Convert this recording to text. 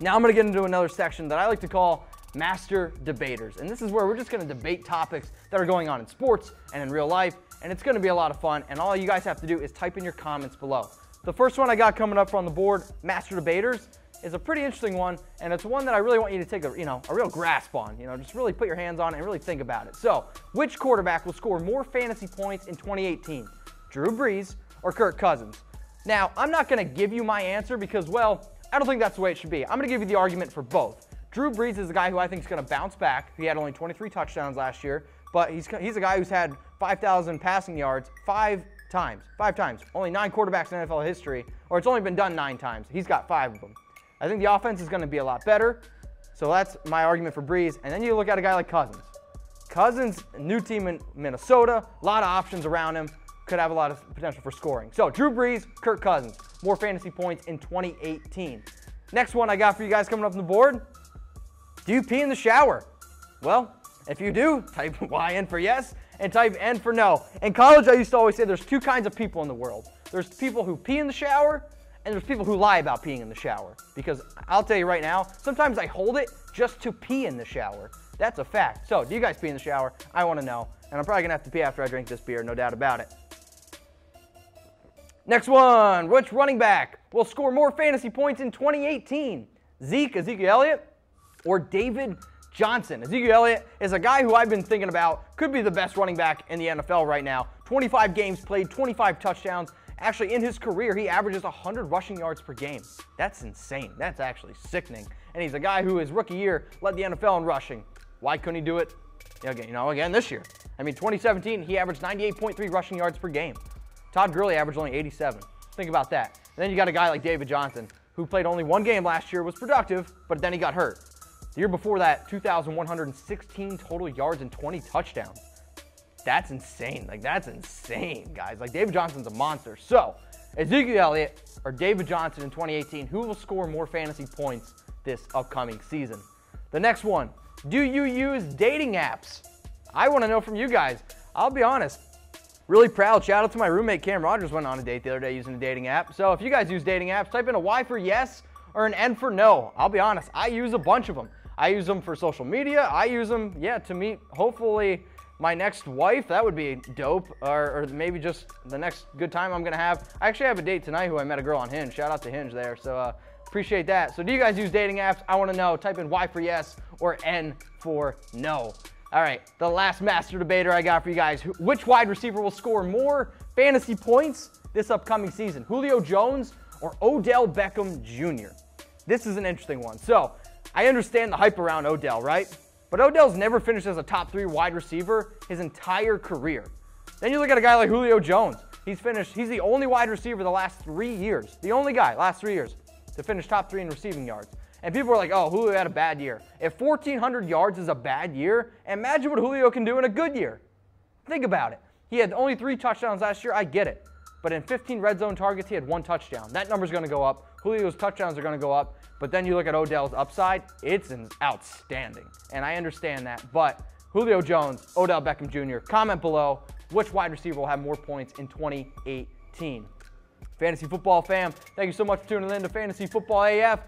Now I'm going to get into another section that I like to call Master Debaters. And this is where we're just going to debate topics that are going on in sports and in real life. And it's going to be a lot of fun. And all you guys have to do is type in your comments below. The first one I got coming up on the board, Master Debaters, is a pretty interesting one. And it's one that I really want you to take a real grasp on. Just really put your hands on it and really think about it. So, which quarterback will score more fantasy points in 2018? Drew Brees or Kirk Cousins? Now, I'm not going to give you my answer because, well, I don't think that's the way it should be. I'm going to give you the argument for both. Drew Brees is a guy who I think is going to bounce back. He had only 23 touchdowns last year, but he's a guy who's had 5,000 passing yards five times. Only 9 quarterbacks in NFL history, or it's only been done 9 times. He's got 5 of them. I think the offense is going to be a lot better, so that's my argument for Brees. And then you look at a guy like Cousins. Cousins, new team in Minnesota, a lot of options around him. Could have a lot of potential for scoring. So, Drew Brees, Kirk Cousins, more fantasy points in 2018. Next one I got for you guys coming up on the board. Do you pee in the shower? Well, if you do, type Y in for yes and type N for no. In college, I used to always say there's 2 kinds of people in the world. There's people who pee in the shower, and there's people who lie about peeing in the shower. Because I'll tell you right now, sometimes I hold it just to pee in the shower. That's a fact. So, do you guys pee in the shower? I want to know. And I'm probably going to have to pee after I drink this beer, no doubt about it. Next one, which running back will score more fantasy points in 2018? Ezekiel Elliott or David Johnson? Ezekiel Elliott is a guy who I've been thinking about could be the best running back in the NFL right now. 25 games played, 25 touchdowns. Actually, in his career, he averages 100 rushing yards per game. That's insane. That's actually sickening. And he's a guy who his rookie year led the NFL in rushing. Why couldn't he do it again this year? I mean, 2017, he averaged 98.3 rushing yards per game. Todd Gurley averaged only 87. Think about that. And then you got a guy like David Johnson, who played only 1 game last year, was productive, but then he got hurt. The year before that, 2,116 total yards and 20 touchdowns. That's insane. That's insane, guys. David Johnson's a monster. So, Ezekiel Elliott or David Johnson in 2018, who will score more fantasy points this upcoming season? The next one, do you use dating apps? I want to know from you guys. I'll be honest. Really proud. Shout out to my roommate, Cam Rogers, went on a date the other day using a dating app. So if you guys use dating apps, type in a Y for yes or an N for no. I'll be honest. I use a bunch of them. I use them for social media. I use them, to meet, hopefully, my next wife. That would be dope. Or maybe just the next good time I'm going to have. I actually have a date tonight who I met a girl on Hinge. Shout out to Hinge there. So appreciate that. So do you guys use dating apps? I want to know. Type in Y for yes or N for no. All right, the last master debater I got for you guys. Which wide receiver will score more fantasy points this upcoming season? Julio Jones or Odell Beckham Jr.? This is an interesting one. So, I understand the hype around Odell, right? But Odell's never finished as a top 3 wide receiver his entire career. Then you look at a guy like Julio Jones. He's the only wide receiver the last 3 years. The only guy, last 3 years, to finish top 3 in receiving yards. And people are like, oh, Julio had a bad year. If 1,400 yards is a bad year, imagine what Julio can do in a good year. Think about it. He had only 3 touchdowns last year. I get it. But in 15 red zone targets, he had 1 touchdown. That number's going to go up. Julio's touchdowns are going to go up. But then you look at Odell's upside. It's outstanding. And I understand that. But Julio Jones, Odell Beckham Jr., comment below which wide receiver will have more points in 2018. Fantasy Football fam, thank you so much for tuning in to Fantasy Football AF.